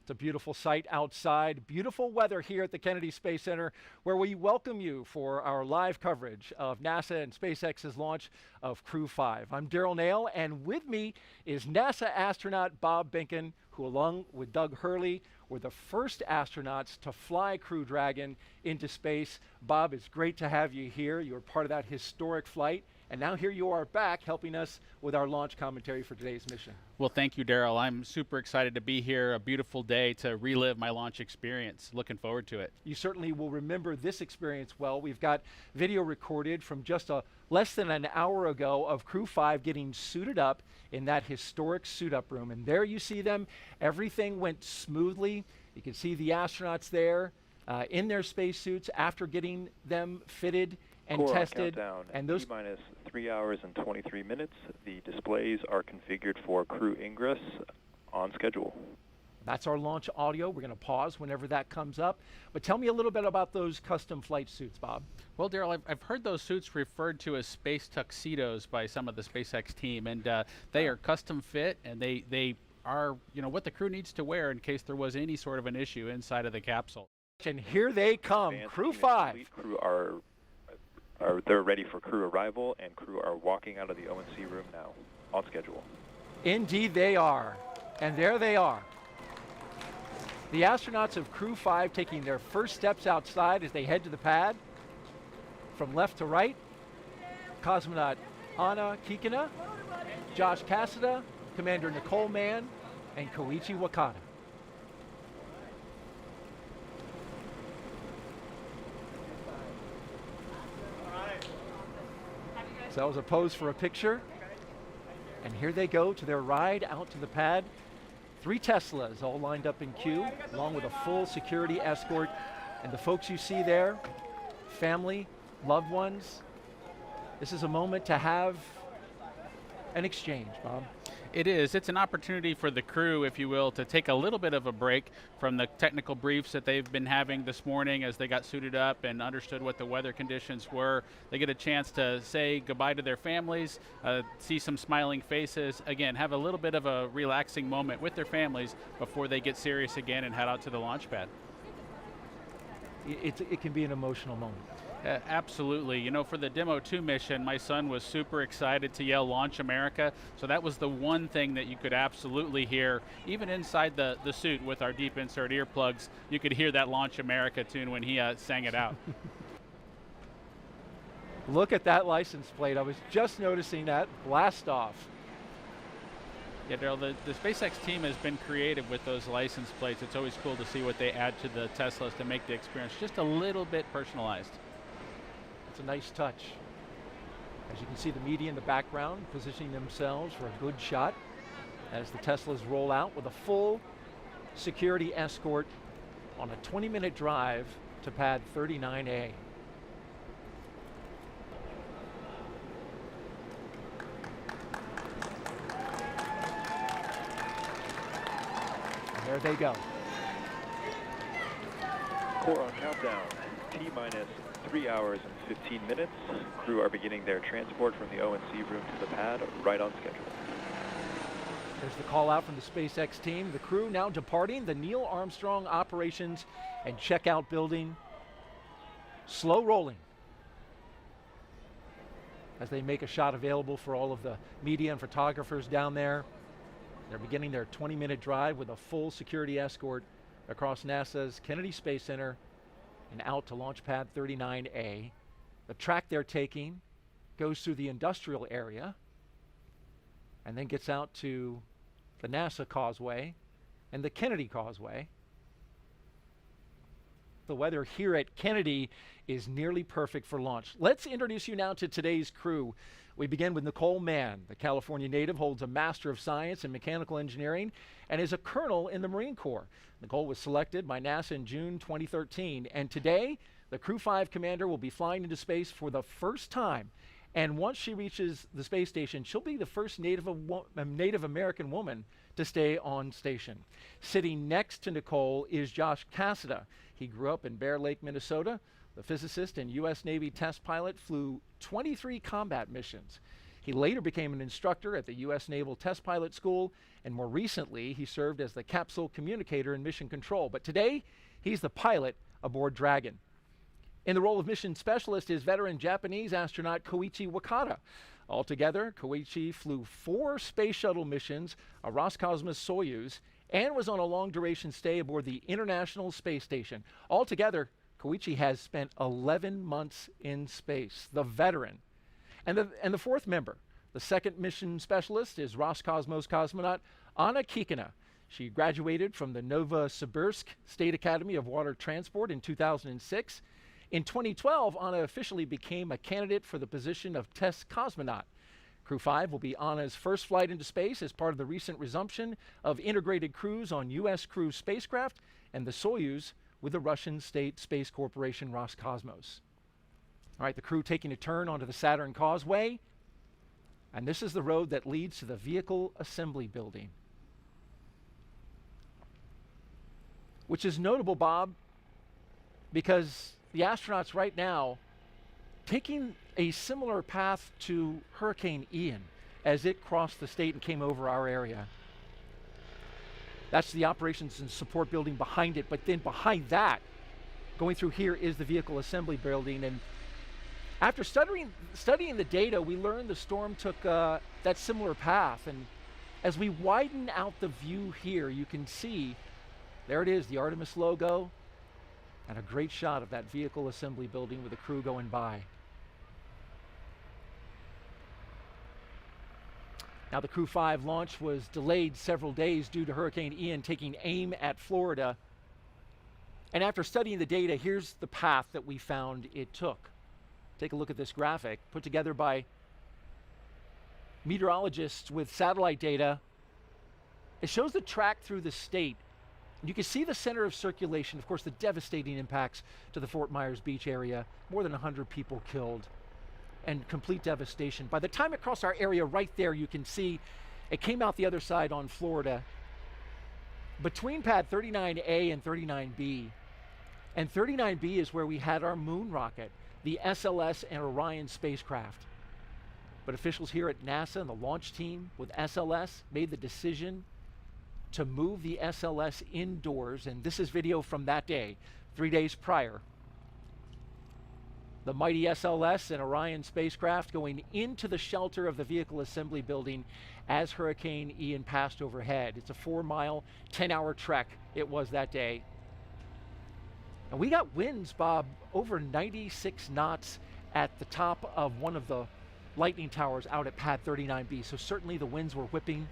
It's a beautiful sight outside, beautiful weather here at the Kennedy Space Center, where we welcome you for our live coverage of NASA and SpaceX's launch of Crew-5. I'm Daryl Nail, and with me is NASA astronaut Bob Behnken, who along with Doug Hurley were the first astronauts to fly Crew Dragon into space. Bob, it's great to have you here. You were part of that historic flight. And now here you are back helping us with our launch commentary for today's mission. Well, thank you, Daryl. I'm super excited to be here. A beautiful day to relive my launch experience. Looking forward to it. You certainly will remember this experience well. We've got video recorded from just less than an hour ago of Crew-5 getting suited up in that historic suit-up room. And there you see them. Everything went smoothly. You can see the astronauts there in their spacesuits after getting them fitted and Core tested. Countdown, and those T-minus 3 hours and 23 minutes. The displays are configured for crew ingress on schedule. That's our launch audio. We're going to pause whenever that comes up. But tell me a little bit about those custom flight suits, Bob. Well, Daryl, I've heard those suits referred to as space tuxedos by some of the SpaceX team, and they are custom fit, and they are, what the crew needs to wear in case there was any sort of an issue inside of the capsule. And here they come, Crew-5. Crew they're ready for crew arrival, and crew are walking out of the O&C room now, on schedule. Indeed they are, and there they are. The astronauts of Crew-5 taking their first steps outside as they head to the pad. From left to right, cosmonaut Anna Kikina, Josh Cassada, Commander Nicole Mann, and Koichi Wakata. So that was a pose for a picture. And here they go to their ride out to the pad. 3 Teslas all lined up in queue, along with a full security escort. And the folks you see there, family, loved ones. This is a moment to have an exchange, Bob. It is. It's an opportunity for the crew, if you will, to take a little bit of a break from the technical briefs that they've been having this morning as they got suited up and understood what the weather conditions were. They get a chance to say goodbye to their families, see some smiling faces, again, have a little bit of a relaxing moment with their families before they get serious again and head out to the launch pad. It can be an emotional moment. Absolutely. For the Demo 2 mission, my son was super excited to yell Launch America. So that was the one thing that you could absolutely hear. Even inside the suit with our deep insert earplugs, you could hear that Launch America tune when he sang it out. Look at that license plate. I was just noticing that. Blast off. Yeah, Daryl, the SpaceX team has been creative with those license plates. It's always cool to see what they add to the Teslas to make the experience just a little bit personalized. It's a nice touch. As you can see, the media in the background positioning themselves for a good shot as the Teslas roll out with a full security escort on a 20-minute drive to pad 39A. And there they go. Core on countdown, T-minus 3 hours and 15 minutes. Crew are beginning their transport from the O&C room to the pad, right on schedule. There's the call out from the SpaceX team. The crew now departing the Neil Armstrong Operations and Checkout Building. Slow rolling as they make a shot available for all of the media and photographers down there. They're beginning their 20-minute drive with a full security escort across NASA's Kennedy Space Center and out to launch pad 39A. The track they're taking goes through the industrial area and then gets out to the NASA Causeway and the Kennedy Causeway. The weather here at Kennedy is nearly perfect for launch. Let's introduce you now to today's crew. We begin with Nicole Mann. The California native holds a Master of Science in Mechanical Engineering and is a colonel in the Marine Corps. Nicole was selected by NASA in June 2013, and today the Crew-5 commander will be flying into space for the first time. And once she reaches the space station, she'll be the first Native American woman to stay on station. Sitting next to Nicole is Josh Cassada. He grew up in Bear Lake, Minnesota. The physicist and U.S. Navy test pilot flew 23 combat missions. He later became an instructor at the U.S. Naval Test Pilot School, and more recently, he served as the capsule communicator in mission control. But today, he's the pilot aboard Dragon. In the role of mission specialist is veteran Japanese astronaut Koichi Wakata. Altogether, Koichi flew 4 space shuttle missions, a Roscosmos Soyuz, and was on a long-duration stay aboard the International Space Station. Altogether, Koichi has spent 11 months in space, the veteran. And the fourth member, the second mission specialist, is Roscosmos cosmonaut Anna Kikina. She graduated from the Novosibirsk State Academy of Water Transport in 2006. In 2012, Anna officially became a candidate for the position of test cosmonaut. Crew-5 will be Anna's first flight into space as part of the recent resumption of integrated crews on U.S. Crew spacecraft and the Soyuz with the Russian state space corporation Roscosmos. All right, the crew taking a turn onto the Saturn Causeway, and this is the road that leads to the vehicle assembly building. Which is notable, Bob, because the astronauts right now taking a similar path to Hurricane Ian as it crossed the state and came over our area. That's the operations and support building behind it, but then behind that, going through here, is the vehicle assembly building. And after studying the data, we learned the storm took that similar path. And as we widen out the view here, you can see, there it is, the Artemis logo, and a great shot of that vehicle assembly building with the crew going by. Now, the Crew-5 launch was delayed several days due to Hurricane Ian taking aim at Florida. And after studying the data, here's the path that we found it took. Take a look at this graphic put together by meteorologists with satellite data. It shows the track through the state. You can see the center of circulation, of course, the devastating impacts to the Fort Myers Beach area, more than 100 people killed, and complete devastation. By the time it crossed our area right there, you can see it came out the other side on Florida. Between pad 39A and 39B, and 39B is where we had our moon rocket, the SLS and Orion spacecraft. But officials here at NASA and the launch team with SLS made the decision to move the SLS indoors, and this is video from that day, 3 days prior. The mighty SLS and Orion spacecraft going into the shelter of the vehicle assembly building as Hurricane Ian passed overhead. It's a 4-mile, 10-hour trek it was that day. And we got winds, Bob, over 96 knots at the top of one of the lightning towers out at pad 39B. So certainly the winds were whipping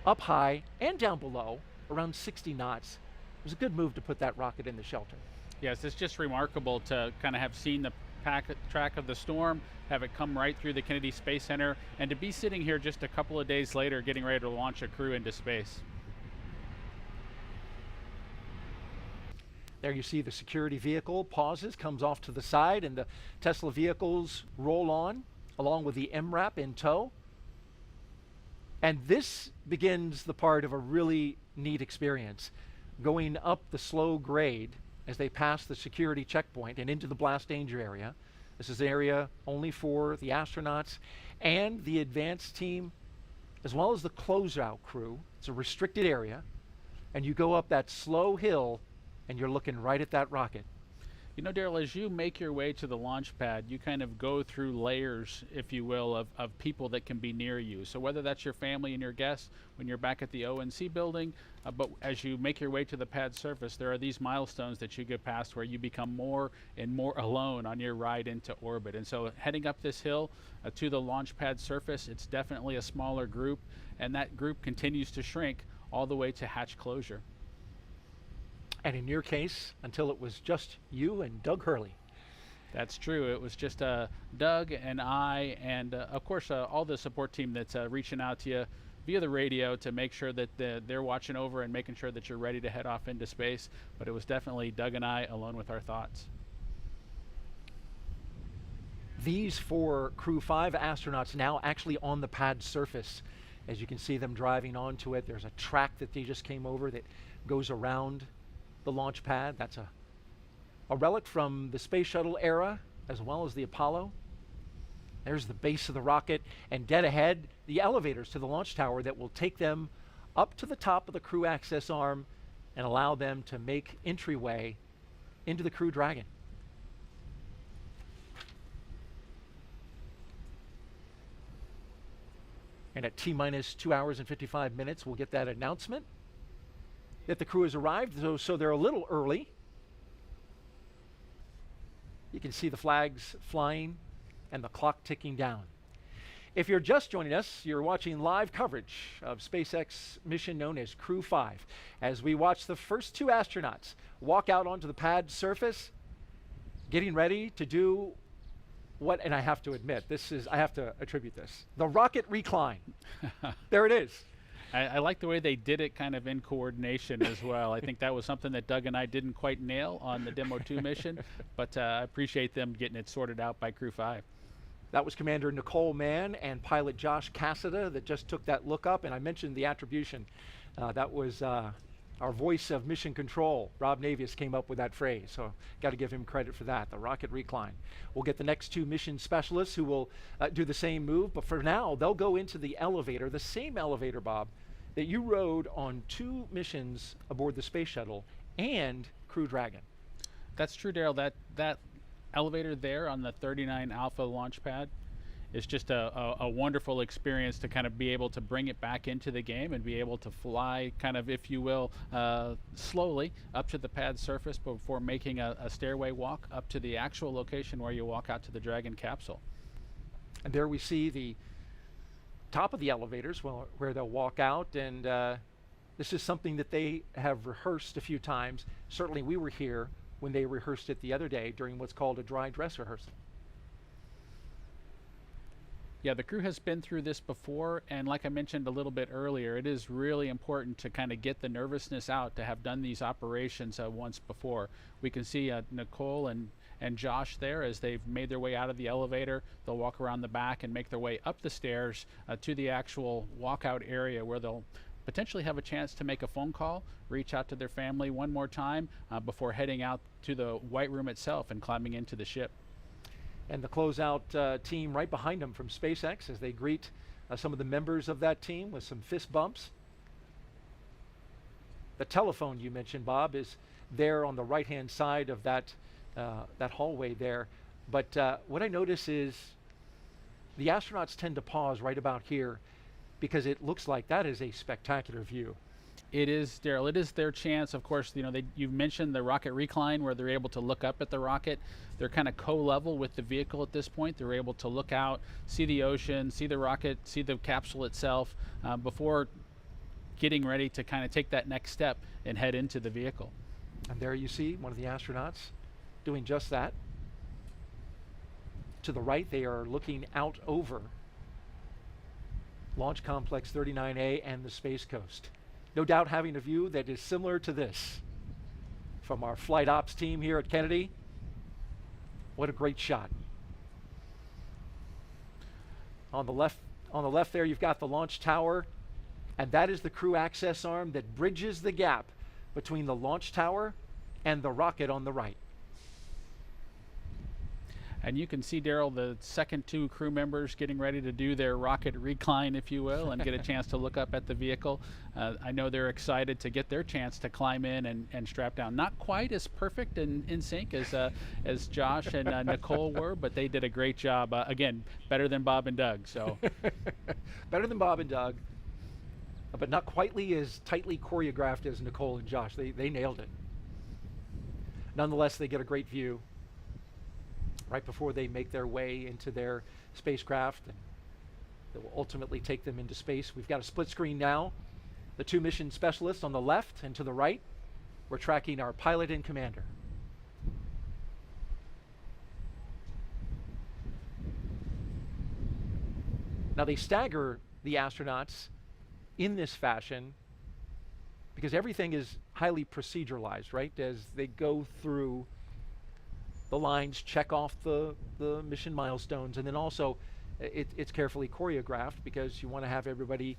up high and down below, around 60 knots. It was a good move to put that rocket in the shelter. Yes, it's just remarkable to kind of have seen the track of the storm, have it come right through the Kennedy Space Center, and to be sitting here just a couple of days later getting ready to launch a crew into space. There you see the security vehicle pauses, comes off to the side, and the Tesla vehicles roll on, along with the MRAP in tow. And this begins the part of a really neat experience. Going up the slow grade as they pass the security checkpoint and into the blast danger area. This is an area only for the astronauts and the advanced team, as well as the closeout crew. It's a restricted area. And you go up that slow hill and you're looking right at that rocket. You know, Daryl, as you make your way to the launch pad, you kind of go through layers, if you will, of people that can be near you. So whether that's your family and your guests when you're back at the O&C building, but as you make your way to the pad surface, there are these milestones that you get past where you become more and more alone on your ride into orbit. And so heading up this hill to the launch pad surface, it's definitely a smaller group, and that group continues to shrink all the way to hatch closure. And in your case, until it was just you and Doug Hurley. That's true. It was just Doug and I, and of course all the support team that's reaching out to you via the radio to make sure that they're watching over and making sure that you're ready to head off into space. But it was definitely Doug and I alone with our thoughts. These 4 Crew-5 astronauts now actually on the pad surface. As you can see them driving onto it, there's a track that they just came over that goes around the launch pad. That's a relic from the space shuttle era as well as the Apollo. There's the base of the rocket, and dead ahead, the elevators to the launch tower that will take them up to the top of the crew access arm and allow them to make entryway into the Crew Dragon. And at T-minus 2 hours and 55 minutes, we'll get that announcement that the crew has arrived, so they're a little early. You can see the flags flying and the clock ticking down. If you're just joining us, you're watching live coverage of SpaceX mission known as Crew-5 as we watch the first 2 astronauts walk out onto the pad surface, getting ready to do what, and I have to admit, I have to attribute this, the rocket recline. There it is. I like the way they did it kind of in coordination as well. I think that was something that Doug and I didn't quite nail on the Demo 2 mission, but I appreciate them getting it sorted out by Crew-5. That was Commander Nicole Mann and pilot Josh Cassada that just took that look up, and I mentioned the attribution. That was our voice of mission control. Rob Navius came up with that phrase, so got to give him credit for that, the rocket recline. We'll get the next 2 mission specialists who will do the same move, but for now, they'll go into the elevator, the same elevator, Bob, that you rode on 2 missions aboard the space shuttle and Crew Dragon. That's true, Daryl. That elevator there on the 39 Alpha launch pad is just a wonderful experience to kind of be able to bring it back into the game and be able to fly kind of, if you will, slowly up to the pad surface before making a stairway walk up to the actual location where you walk out to the Dragon capsule. And there we see the top of the elevators where they'll walk out, and this is something that they have rehearsed a few times. Certainly we were here when they rehearsed it the other day during what's called a dry dress rehearsal. Yeah, the crew has been through this before, and like I mentioned a little bit earlier, it is really important to kind of get the nervousness out to have done these operations once before. We can see Nicole and Josh there as they've made their way out of the elevator. They'll walk around the back and make their way up the stairs to the actual walkout area where they'll potentially have a chance to make a phone call, reach out to their family one more time before heading out to the White Room itself and climbing into the ship. And the closeout team right behind them from SpaceX as they greet some of the members of that team with some fist bumps. The telephone you mentioned, Bob, is there on the right-hand side of that hallway there. But what I notice is the astronauts tend to pause right about here because it looks like that is a spectacular view. It is, Daryl. It is their chance. Of course, you know, you've mentioned the rocket recline where they're able to look up at the rocket. They're kind of co-level with the vehicle at this point. They're able to look out, see the ocean, see the rocket, see the capsule itself before getting ready to kind of take that next step and head into the vehicle. And there you see one of the astronauts doing just that. To the right, they are looking out over Launch Complex 39A and the Space Coast. No doubt having a view that is similar to this from our flight ops team here at Kennedy. What a great shot. On the left there, you've got the launch tower, and that is the crew access arm that bridges the gap between the launch tower and the rocket on the right. And you can see, Daryl, the second 2 crew members getting ready to do their rocket recline, if you will, and get a chance to look up at the vehicle. I know they're excited to get their chance to climb in and strap down. Not quite as perfect and in sync as Josh and Nicole were, but they did a great job. Again, better than Bob and Doug. So better than Bob and Doug, but not quite as tightly choreographed as Nicole and Josh. They nailed it. Nonetheless, they get a great view right before they make their way into their spacecraft, and that will ultimately take them into space. We've got a split screen now. The 2 mission specialists on the left, and to the right, we're tracking our pilot and commander. Now they stagger the astronauts in this fashion because everything is highly proceduralized, right? As they go through the lines, check off the mission milestones, and then also it's carefully choreographed because you want to have everybody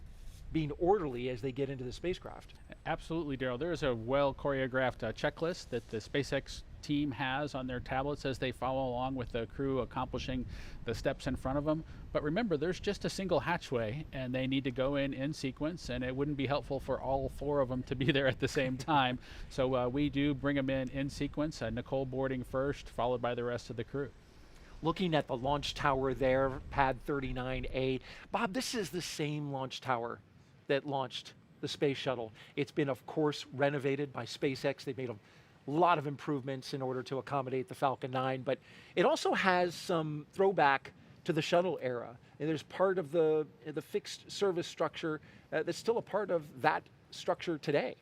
being orderly as they get into the spacecraft. Absolutely, Daryl. There is a well choreographed checklist that the SpaceX team has on their tablets as they follow along with the crew accomplishing the steps in front of them. But remember, there's just a single hatchway, and they need to go in sequence, and it wouldn't be helpful for all 4 of them to be there at the same time. So we do bring them in sequence, Nicole boarding first, followed by the rest of the crew. Looking at the launch tower there, pad 39A. Bob, this is the same launch tower that launched the space shuttle. It's been, of course, renovated by SpaceX. They've made a lot of improvements in order to accommodate the Falcon 9, but it also has some throwback to the shuttle era. And there's part of the fixed service structure that's still a part of that structure today.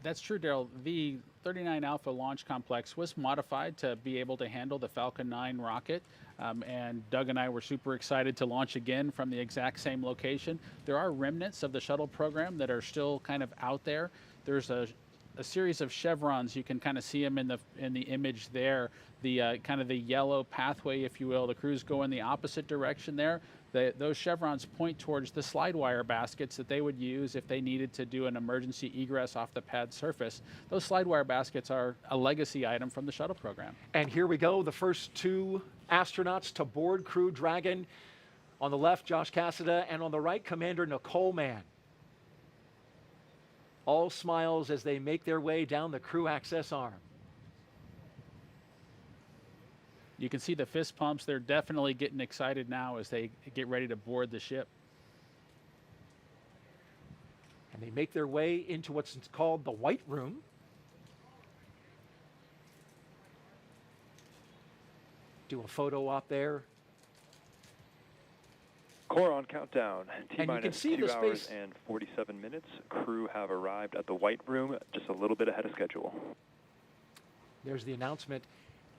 That's true, Daryl. The 39 Alpha launch complex was modified to be able to handle the Falcon 9 rocket. And Doug and I were super excited to launch again from the exact same location. There are remnants of the shuttle program that are still kind of out there. There's a series of chevrons. You can kind of see them in the image there. The kind of the yellow pathway, if you will. The crews go in the opposite direction there. Those chevrons point towards the slide wire baskets that they would use if they needed to do an emergency egress off the pad surface. Those slide wire baskets are a legacy item from the shuttle program. And here we go, the first 2 astronauts to board Crew Dragon. On the left, Josh Cassada, and on the right, Commander Nicole Mann. All smiles as they make their way down the crew access arm. You can see the fist pumps. They're definitely getting excited now as they get ready to board the ship. And they make their way into what's called the White Room. Do a photo op there. Core on countdown. T-minus 2 hours and 47 minutes. Crew have arrived at the White Room just a little bit ahead of schedule. There's the announcement.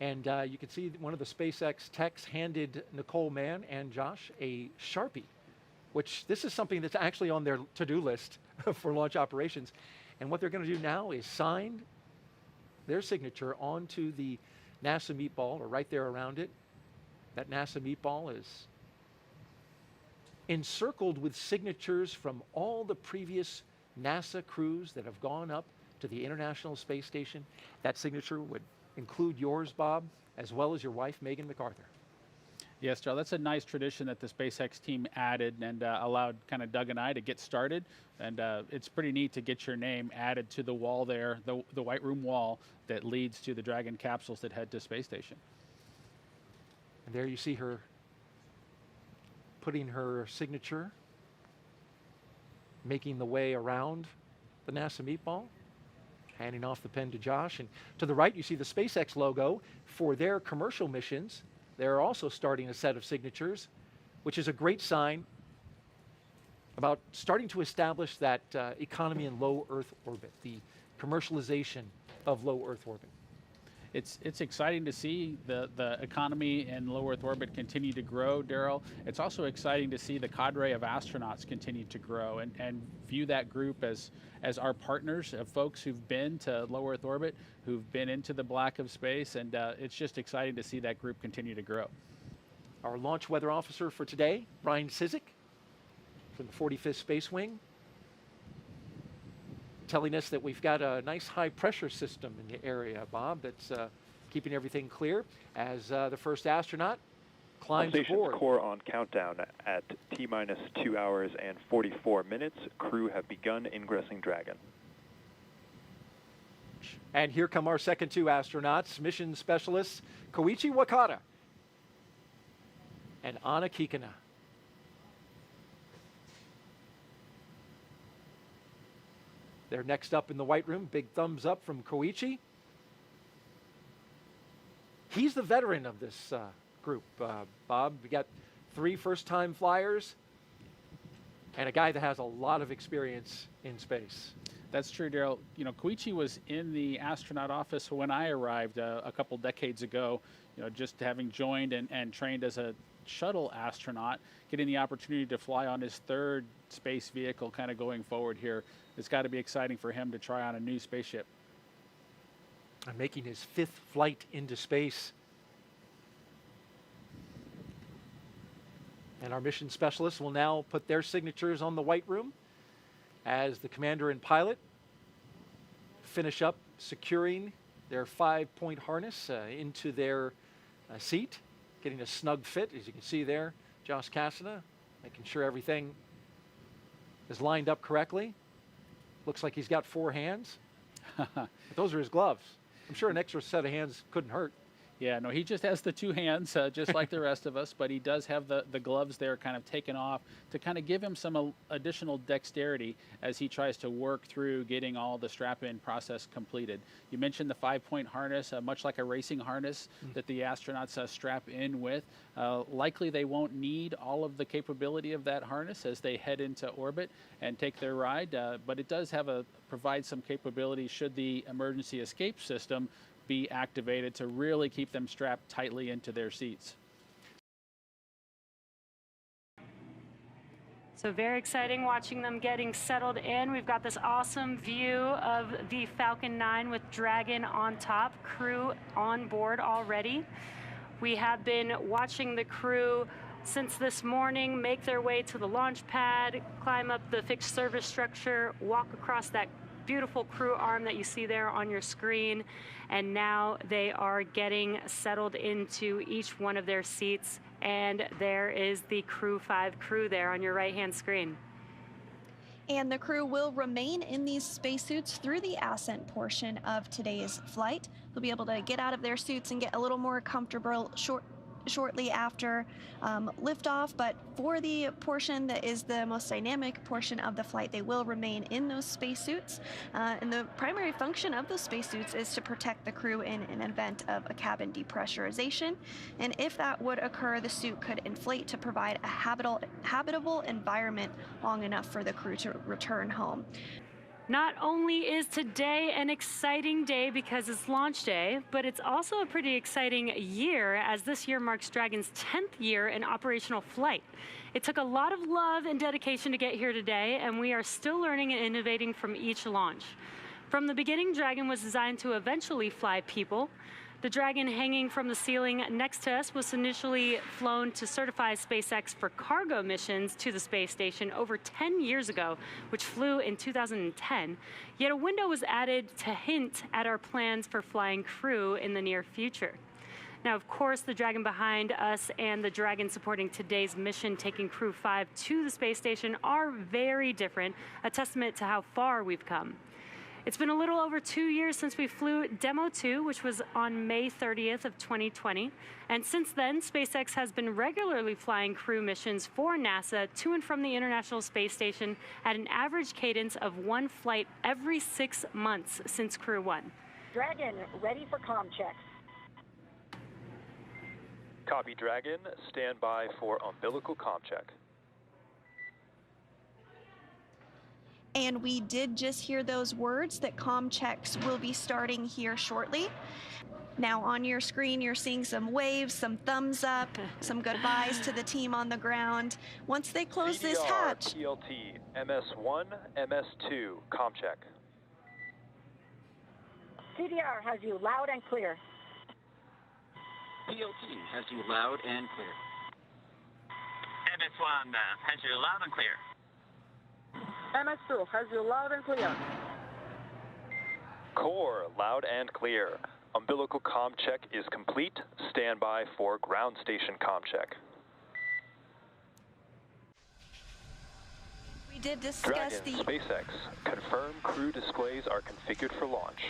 And you can see one of the SpaceX techs handed Nicole Mann and Josh a Sharpie, which this is something that's actually on their to-do list for launch operations. And what they're going to do now is sign their signature onto the NASA meatball, or right there around it. That NASA meatball is encircled with signatures from all the previous NASA crews that have gone up to the International Space Station. That signature would include yours, Bob, as well as your wife, Megan MacArthur. Yes, Joe, that's a nice tradition that the SpaceX team added and allowed kind of Doug and I to get started. And it's pretty neat to get your name added to the wall there, the White Room wall that leads to the Dragon capsules that head to space station. And there you see her putting her signature, making the way around the NASA meatball, handing off the pen to Josh. And to the right, you see the SpaceX logo. For their commercial missions, they're also starting a set of signatures, which is a great sign about starting to establish that economy in low Earth orbit, the commercialization of low Earth orbit. It's exciting to see the economy in low Earth orbit continue to grow, Daryl. It's also exciting to see the cadre of astronauts continue to grow and view that group as our partners of folks who've been to low Earth orbit, who've been into the black of space, and it's just exciting to see that group continue to grow. Our launch weather officer for today, Brian Sizik, from the 45th Space Wing, telling us that we've got a nice high pressure system in the area, Bob, that's keeping everything clear as the first astronaut climbs aboard. Core on countdown at T-minus 2 hours and 44 minutes. Crew have begun ingressing Dragon. And here come our second 2 astronauts, mission specialists Koichi Wakata and Anna Kikina. They're next up in the White Room. Big thumbs up from Koichi. He's the veteran of this group, Bob. We got 3 first-time flyers and a guy that has a lot of experience in space. That's true, Daryl. You know, Koichi was in the astronaut office when I arrived a couple decades ago, you know, just having joined and trained as a shuttle astronaut, getting the opportunity to fly on his 3rd space vehicle kind of going forward here. It's got to be exciting for him to try on a new spaceship. And making his 5th flight into space. And our mission specialists will now put their signatures on the White Room as the commander and pilot finish up securing their 5-point harness into their seat, getting a snug fit, as you can see there. Josh Cassada making sure everything is lined up correctly. Looks like he's got 4 hands. But those are his gloves. I'm sure an extra set of hands couldn't hurt. Yeah, no, he just has the 2 hands, just like the rest of us, but he does have the gloves there kind of taken off to kind of give him some additional dexterity as he tries to work through getting all the strap-in process completed. You mentioned the 5-point harness, much like a racing harness that the astronauts strap in with. Likely they won't need all of the capability of that harness as they head into orbit and take their ride, but it does provide some capability should the emergency escape system be activated to really keep them strapped tightly into their seats. So very exciting watching them getting settled in. We've got this awesome view of the Falcon 9 with Dragon on top, crew on board already. We have been watching the crew since this morning make their way to the launch pad, climb up the fixed service structure, walk across that beautiful crew arm that you see there on your screen, and now they are getting settled into each one of their seats, and there is the Crew-5 crew there on your right-hand screen. And the crew will remain in these spacesuits through the ascent portion of today's flight. They'll be able to get out of their suits and get a little more comfortable shortly after liftoff, but for the portion that is the most dynamic portion of the flight, they will remain in those spacesuits. And the primary function of those spacesuits is to protect the crew in an event of a cabin depressurization. And if that would occur, the suit could inflate to provide a habitable environment long enough for the crew to return home. Not only is today an exciting day because it's launch day, but it's also a pretty exciting year, as this year marks Dragon's 10th year in operational flight. It took a lot of love and dedication to get here today, and we are still learning and innovating from each launch. From the beginning, Dragon was designed to eventually fly people. The Dragon hanging from the ceiling next to us was initially flown to certify SpaceX for cargo missions to the space station over 10 years ago, which flew in 2010. Yet a window was added to hint at our plans for flying crew in the near future. Now, of course, the Dragon behind us and the Dragon supporting today's mission, taking Crew-5 to the space station, are very different, a testament to how far we've come. It's been a little over 2 years since we flew Demo 2, which was on May 30th of 2020. And since then, SpaceX has been regularly flying crew missions for NASA to and from the International Space Station at an average cadence of 1 flight every 6 months since Crew-1. Dragon, ready for comm checks. Copy, Dragon. Stand by for umbilical comm check. And we did just hear those words that comm checks will be starting here shortly. Now on your screen, you're seeing some waves, some thumbs up, some goodbyes to the team on the ground. Once they close CDR, this hatch. PLT, MS1, MS2, comm check. CDR has you loud and clear. PLT has you loud and clear. MS1 has you loud and clear. MS2 has you loud and clear. Core, loud and clear. Umbilical comm check is complete. Stand by for ground station comm check. We did discuss Dragon, SpaceX. Confirm crew displays are configured for launch.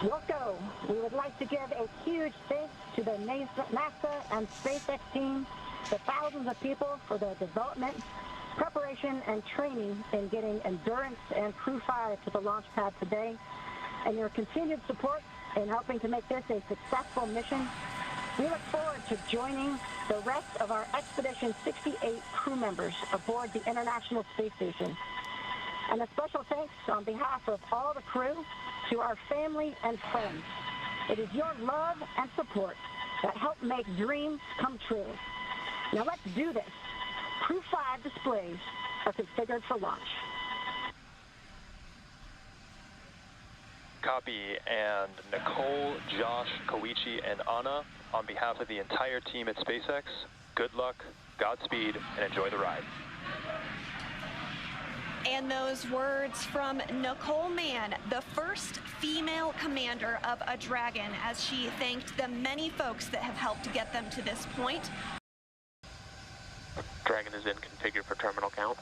Rosco, we would like to give a huge thanks to the NASA and SpaceX team, the thousands of people for their development, preparation, and training in getting Endurance and Crew-5 to the launch pad today, and your continued support in helping to make this a successful mission. We look forward to joining the rest of our Expedition 68 crew members aboard the International Space Station. And a special thanks on behalf of all the crew to our family and friends. It is your love and support that help make dreams come true. Now let's do this. Crew-5 displays are configured for launch. Copy, and Nicole, Josh, Koichi, and Anna, on behalf of the entire team at SpaceX, good luck, Godspeed, and enjoy the ride. And those words from Nicole Mann, the first female commander of a Dragon, as she thanked the many folks that have helped get them to this point. Dragon is in configure for terminal count.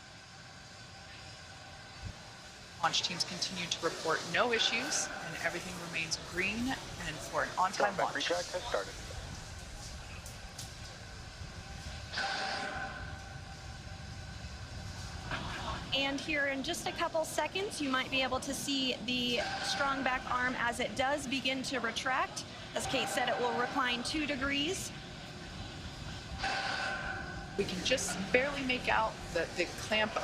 Launch teams continue to report no issues, and everything remains green and for an on-time launch. Retract has started. And here in just a couple seconds, you might be able to see the strong back arm as it does begin to retract. As Kate said, it will recline 2 degrees. We can just barely make out that the clamp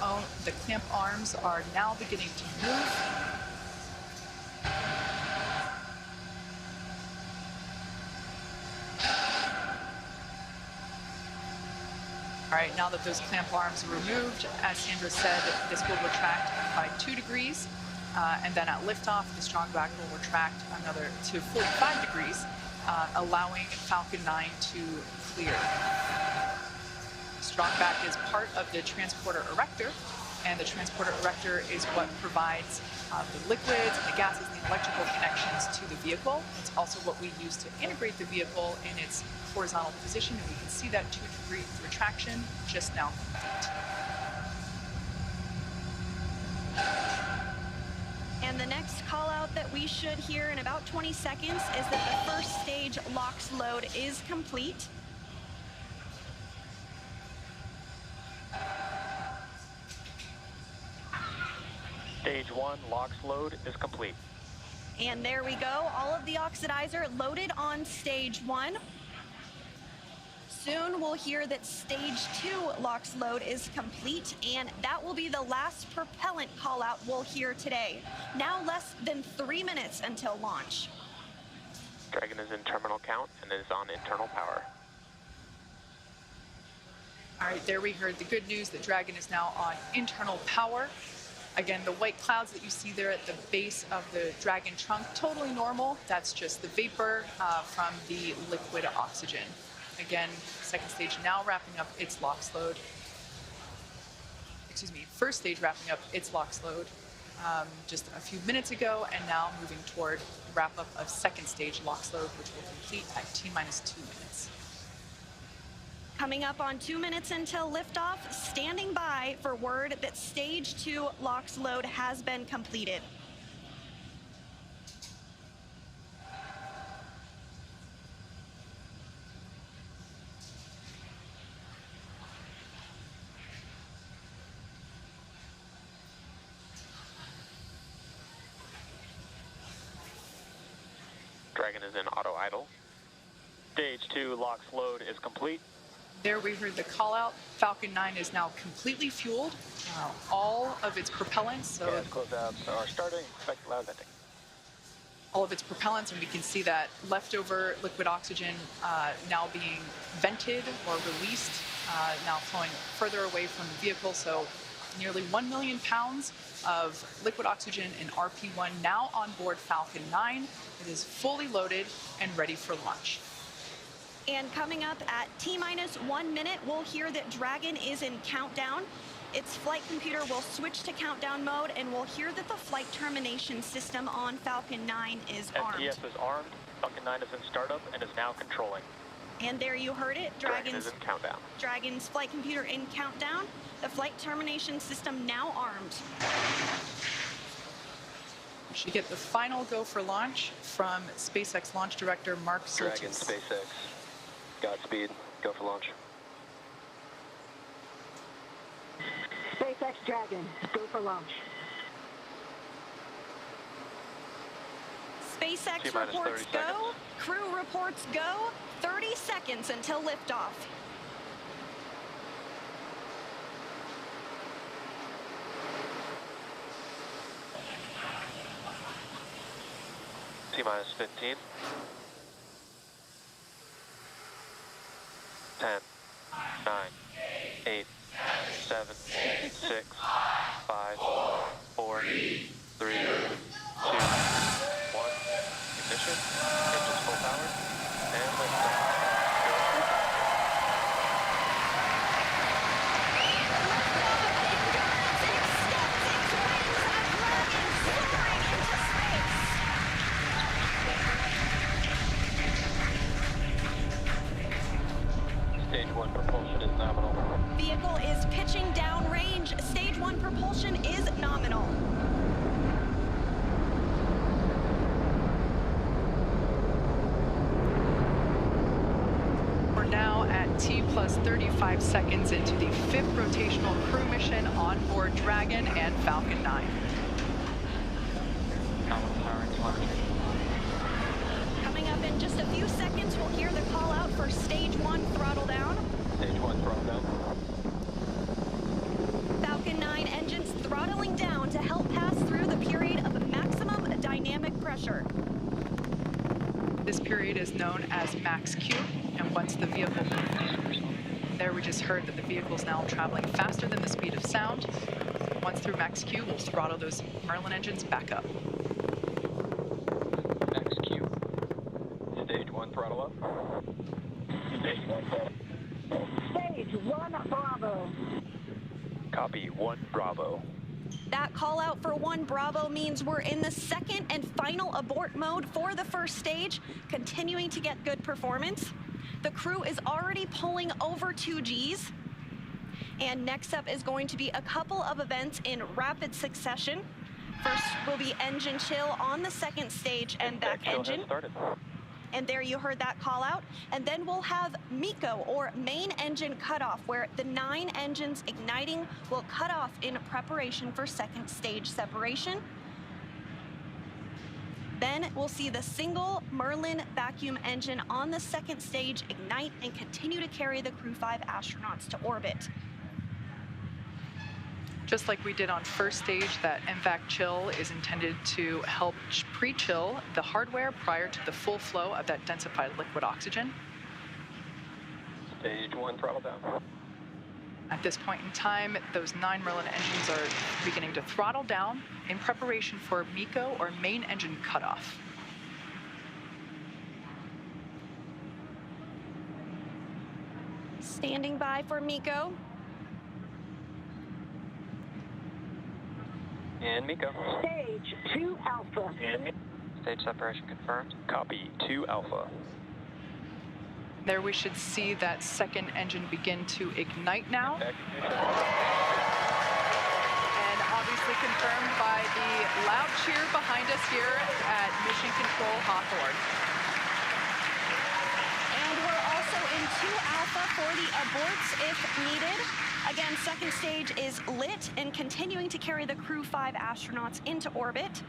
arms are now beginning to move. All right, now that those clamp arms are removed, as Sandra said, this will retract by 2 degrees, and then at liftoff, the strong back will retract another to 45 degrees, allowing Falcon 9 to clear. Strong back is part of the transporter erector, and the transporter erector is what provides the liquids and the gases and the electrical connections to the vehicle. It's also what we use to integrate the vehicle in its horizontal position, and we can see that 2-degree retraction just now complete. And the next call out that we should hear in about 20 seconds is that the first stage LOX load is complete. Stage 1 LOX load is complete. And there we go, all of the oxidizer loaded on stage 1. Soon we'll hear that stage 2 LOX load is complete, and that will be the last propellant call out we'll hear today. Now less than 3 minutes until launch. Dragon is in terminal count and is on internal power. All right, there we heard the good news that Dragon is now on internal power. Again, the white clouds that you see there at the base of the Dragon trunk, totally normal. That's just the vapor from the liquid oxygen. Again, second stage now wrapping up its LOX load. Excuse me, first stage wrapping up its LOX load just a few minutes ago, and now moving toward wrap up of second stage LOX load, which will complete at T-minus 2 minutes. Coming up on 2 minutes until liftoff, standing by for word that stage 2 LOX load has been completed. Dragon is in auto idle. Stage 2 LOX load is complete. There we heard the call out. Falcon 9 is now completely fueled. All of its propellants, so Gas closeouts are starting. Expect loud venting. all of its propellants, and we can see that leftover liquid oxygen now being vented or released, now flowing further away from the vehicle. So nearly 1 million pounds of liquid oxygen in RP1 now on board Falcon 9. It is fully loaded and ready for launch. And coming up at T-minus 1 minute, we'll hear that Dragon is in countdown. Its flight computer will switch to countdown mode, and we'll hear that the flight termination system on Falcon 9 is armed. STS is armed. Falcon 9 is in startup and is now controlling. And there you heard it. Dragon is in countdown. Dragon's flight computer in countdown. The flight termination system now armed. We should get the final go for launch from SpaceX launch director Mark Dragon, Zoltis. SpaceX. Godspeed. Go for launch. SpaceX Dragon, go for launch. SpaceX T-minus reports 30 go. seconds. Crew reports go. 30 seconds until liftoff. T-minus 15. 10, 9, 8, 7, 6, 5, 4, 3, 2, 1. Ignition. Engines full power. And liftoff. Six steps T plus 35 seconds into the 5th rotational crew mission on board Dragon and Falcon 9. Coming up in just a few seconds, we'll hear the call out for stage 1 throttle down. Stage 1 throttle down. Falcon 9 engines throttling down to help pass through the period of maximum dynamic pressure. This period is known as max Q, and once the vehicle, there we just heard that the vehicle is now traveling faster than the speed of sound. Once through max Q, we'll throttle those Merlin engines back up. Max Q. Stage 1 throttle up. Stage 1 throttle. Stage 1 Bravo. Copy, 1 Bravo. That call out for 1 Bravo means we're in the second and final abort mode for the first stage, continuing to get good performance. The crew is already pulling over 2 Gs. And next up is going to be a couple of events in rapid succession. First will be engine chill on the second stage and back engine. And there you heard that call out. And then we'll have MECO, or main engine cutoff, where the 9 engines igniting will cut off in preparation for second stage separation. Then we'll see the single Merlin vacuum engine on the second stage ignite and continue to carry the Crew-5 astronauts to orbit. Just like we did on first stage, that MVAC chill is intended to help pre-chill the hardware prior to the full flow of that densified liquid oxygen. Stage 1 throttle down. At this point in time, those 9 Merlin engines are beginning to throttle down in preparation for MECO, or main engine cutoff. Standing by for MECO. And MECO. Stage 2 Alpha. Stage separation confirmed. Copy, 2 Alpha. There we should see that second engine begin to ignite now. And obviously confirmed by the loud cheer behind us here at Mission Control Hawthorne. And we're also in 2 Alpha for the aborts if needed. Again, second stage is lit and continuing to carry the Crew-5 astronauts into orbit.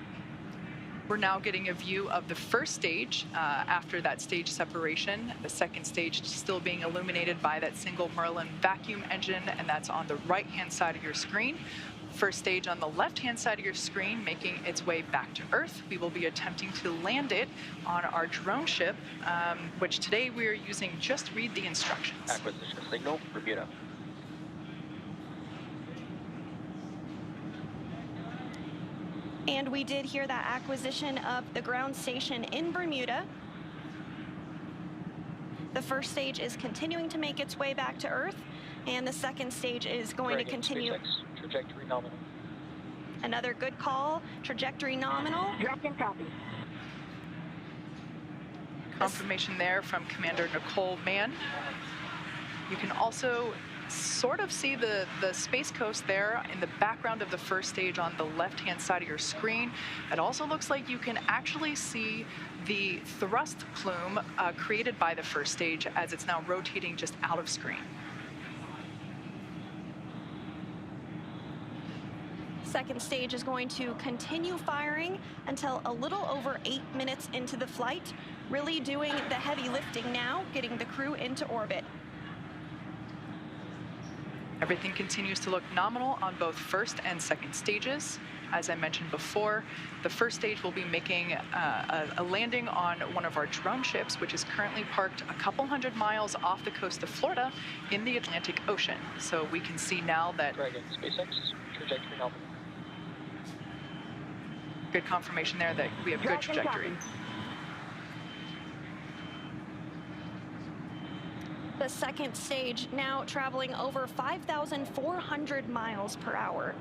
We're now getting a view of the first stage after that stage separation. The second stage still being illuminated by that single Merlin vacuum engine, and that's on the right-hand side of your screen. First stage on the left-hand side of your screen making its way back to Earth. We will be attempting to land it on our drone ship, which today we are using Just Read the Instructions. Acquisition signal, Bermuda. And we did hear that acquisition of the ground station in Bermuda. The first stage is continuing to make its way back to Earth, and the second stage is going to continue. SpaceX, trajectory nominal. Another good call, trajectory nominal. Dragon copy. Confirmation there from Commander Nicole Mann. You can also sort of see the Space Coast there in the background of the first stage on the left-hand side of your screen. It also looks like you can actually see the thrust plume created by the first stage as it's now rotating just out of screen. Second stage is going to continue firing until a little over 8 minutes into the flight, really doing the heavy lifting now, getting the crew into orbit. Everything continues to look nominal on both first and second stages. As I mentioned before, the first stage will be making a landing on one of our drone ships, which is currently parked a couple hundred miles off the coast of Florida in the Atlantic Ocean. So we can see now that... Dragon, SpaceX, trajectory nominal. Good confirmation there that we have good trajectory. The second stage now traveling over 5,400 miles per hour.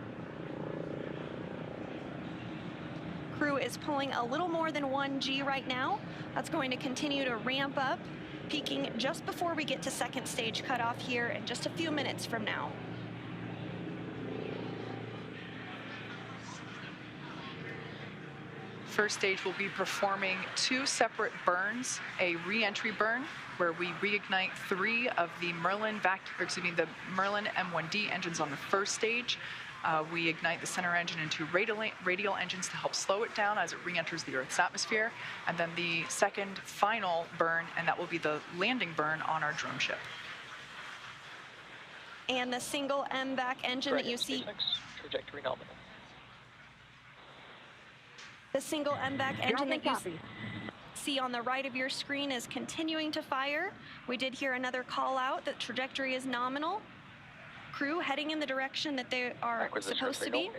Crew is pulling a little more than 1 G right now. That's going to continue to ramp up, peaking just before we get to second stage cutoff here in just a few minutes from now. first stage, we'll be performing 2 separate burns, a re-entry burn, where we reignite 3 of the Merlin the Merlin M1D engines on the first stage. We ignite the center engine into radial engines to help slow it down as it re-enters the Earth's atmosphere. And then the second final burn, and that will be the landing burn on our drone ship. And the single MVAC engine that you see. Trajectory nominal. The single MVAC engine that you see on the right of your screen is continuing to fire. We did hear another call out that trajectory is nominal. Crew heading in the direction that they are supposed to be.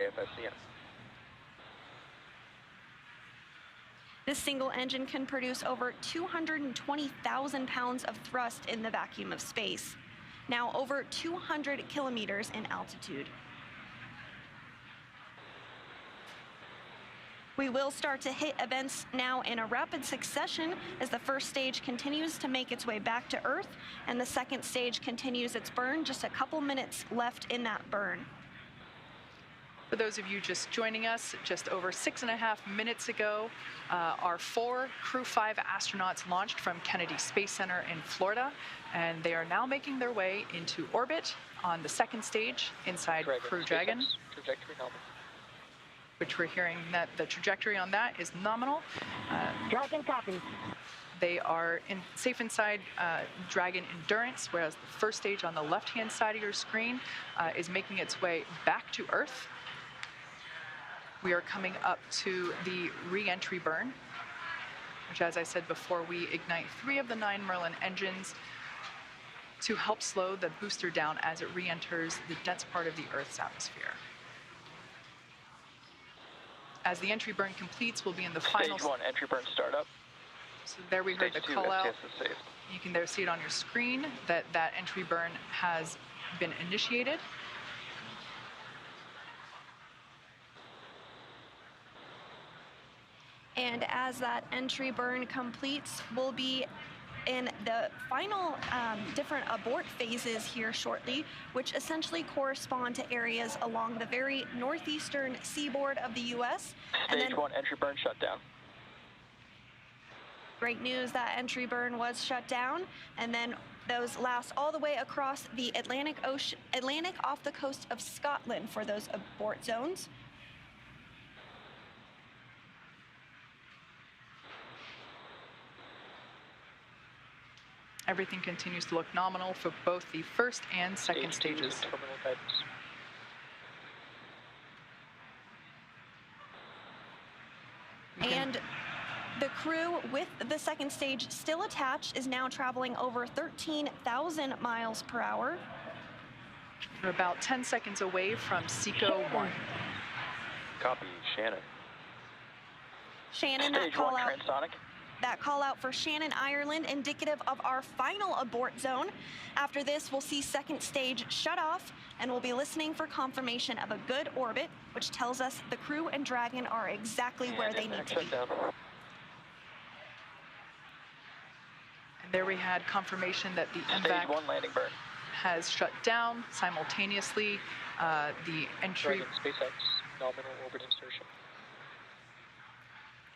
This single engine can produce over 220,000 pounds of thrust in the vacuum of space. Now over 200 kilometers in altitude. We will start to hit events now in a rapid succession as the first stage continues to make its way back to Earth and the second stage continues its burn. Just a couple minutes left in that burn. For those of you just joining us, just over 6.5 minutes ago, our 4 Crew-5 astronauts launched from Kennedy Space Center in Florida, and they are now making their way into orbit on the second stage inside Crew Dragon. Trajectory nominal. Which we're hearing that the trajectory on that is nominal. Dragon copy. They are safe inside Dragon Endurance, whereas the first stage on the left-hand side of your screen is making its way back to Earth. We are coming up to the re-entry burn, which, as I said before, we ignite 3 of the 9 Merlin engines to help slow the booster down as it re-enters the dense part of the Earth's atmosphere. As the entry burn completes, we'll be in the final... Stage 1, entry burn startup. So there we heard the Stage 2, call out. STS is safe. You can there see it on your screen that that entry burn has been initiated. And as that entry burn completes, we'll be in the final different abort phases here shortly, which essentially correspond to areas along the very northeastern seaboard of the U.S. Stage 1, entry burn shut down. Great news, that entry burn was shut down, and then those last all the way across the Atlantic off the coast of Scotland for those abort zones. Everything continues to look nominal for both the first and second stages. Terminal guidance. And the crew with the second stage still attached is now traveling over 13,000 miles per hour. We're about 10 seconds away from SECO 1. Copy, Shannon. Shannon, Stage 1, transonic. That call out for Shannon, Ireland, indicative of our final abort zone. After this, we'll see second stage shut off, and we'll be listening for confirmation of a good orbit, which tells us the crew and Dragon are exactly where they need to be. And there we had confirmation that the Stage MVAC 1 landing burn. has shut down simultaneously. The entry... Dragon SpaceX nominal orbit insertion.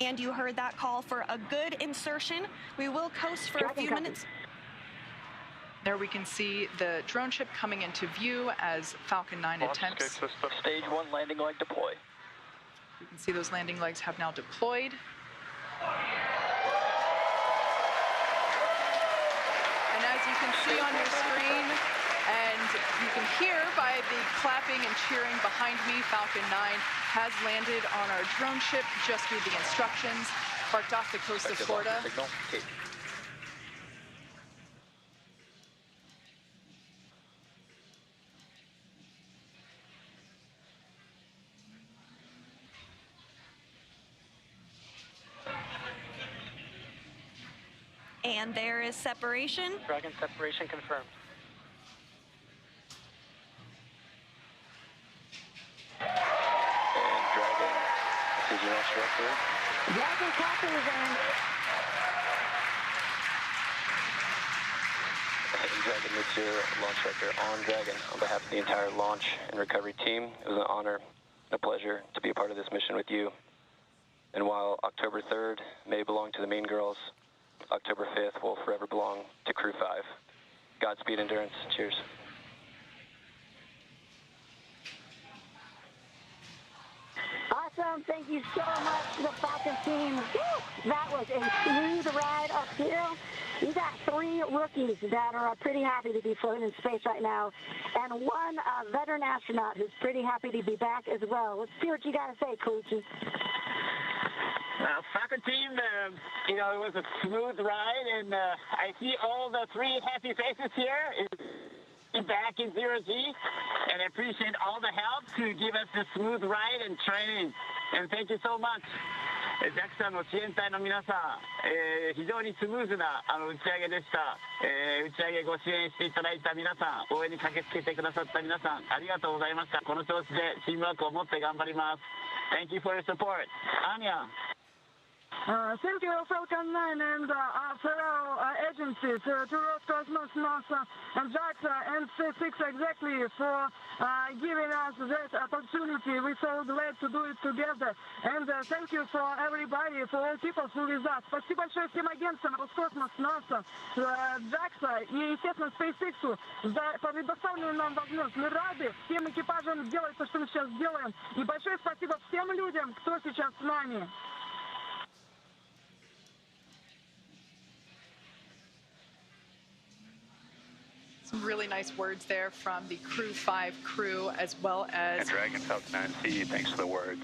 And you heard that call for a good insertion. We will coast for a few minutes. There we can see the drone ship coming into view as Falcon 9 attempts. Stage 1 landing leg deploy. You can see those landing legs have now deployed. And as you can see on your screen, and you can hear by the clapping and cheering behind me, Falcon 9 has landed on our drone ship just through the instructions, parked off the coast of Florida. And there is separation. Dragon separation confirmed. And Dragon, decision launch director. Dragon copy, then. Dragon, this is your launch director on Dragon. On behalf of the entire launch and recovery team, it was an honor and a pleasure to be a part of this mission with you. And while October 3rd may belong to the Mean Girls, October 5th will forever belong to Crew-5. Godspeed, Endurance. Cheers. Awesome. Thank you so much to the Falcon team. Woo! That was a smooth ride up here. You got 3 rookies that are pretty happy to be floating in space right now, and 1 veteran astronaut who's pretty happy to be back as well. Let's see what you got to say, Koichi. Falcon team, it was a smooth ride, and I see all the 3 happy faces here. Back in 0G, and I appreciate all the help to give us a smooth ride and training. And thank you so much. JAXA の支援隊の皆さん、非常にスムーズな打ち上げでした。打ち上げご支援していただいた皆さん、応援に駆けつけてくださった皆さん、ありがとうございました。この調子でチームワークを持って頑張ります。Thank you for your support. Anya. Thank you, Falcon 9 and our fellow agencies, to Roscosmos, NASA, and JAXA, and SpaceX exactly for giving us that opportunity. We're so glad to do it together. And thank you for everybody, for all people who with us. Спасибо большое всем агентствам Roscosmos, NASA, JAXA и, естественно, SpaceX за предоставленную нам возможность. Мы рады всем экипажам делать то, что мы сейчас делаем. И большое спасибо всем людям, кто сейчас с нами. Some really nice words there from the Crew-5 crew, as well as... And Dragon Falcon 9C, thanks for the words.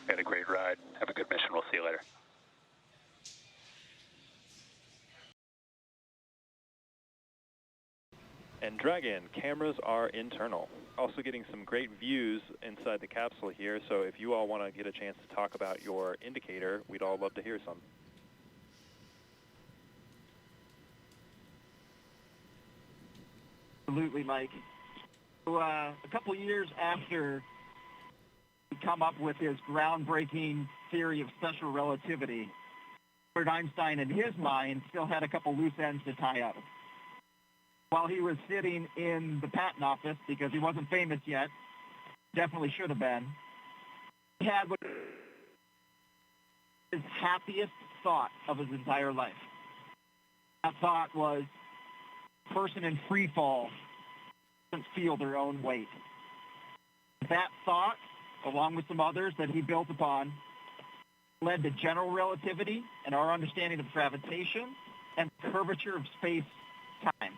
Had a great ride. Have a good mission. We'll see you later. And Dragon, cameras are internal. Also getting some great views inside the capsule here, so if you all want to get a chance to talk about your indicator, we'd all love to hear some. Absolutely, Mike. So, a couple years after he come up with his groundbreaking theory of special relativity, Albert Einstein, in his mind, still had a couple loose ends to tie up. While he was sitting in the patent office, because he wasn't famous yet, definitely should have been, he had what his happiest thought of his entire life. That thought was, person in free fall doesn't feel their own weight. That thought, along with some others that he built upon, led to general relativity and our understanding of gravitation and curvature of space-time.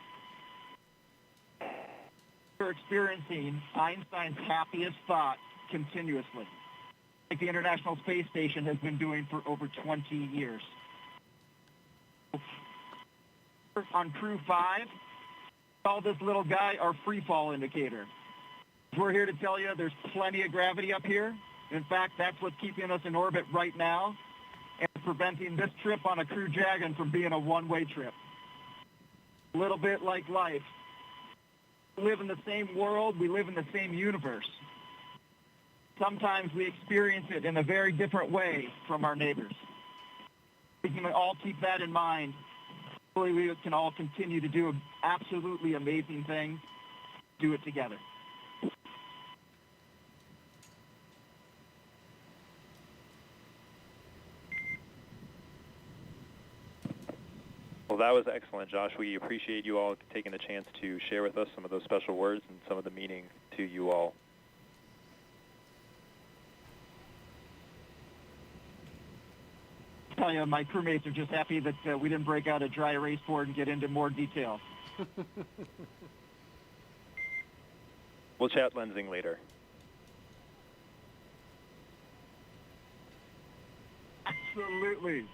We're experiencing Einstein's happiest thought continuously, like the International Space Station has been doing for over 20 years. On Crew-5, call this little guy our free fall indicator. We're here to tell you there's plenty of gravity up here. In fact, that's what's keeping us in orbit right now and preventing this trip on a Crew Dragon from being a one-way trip. A little bit like life. We live in the same world, we live in the same universe. Sometimes we experience it in a very different way from our neighbors. We can all keep that in mind. Hopefully we can all continue to do absolutely amazing things, do it together. Well, that was excellent, Josh. We appreciate you all taking the chance to share with us some of those special words and some of the meaning to you all. I tell you, my crewmates are just happy that we didn't break out a dry erase board and get into more detail. We'll chat lensing later. Absolutely.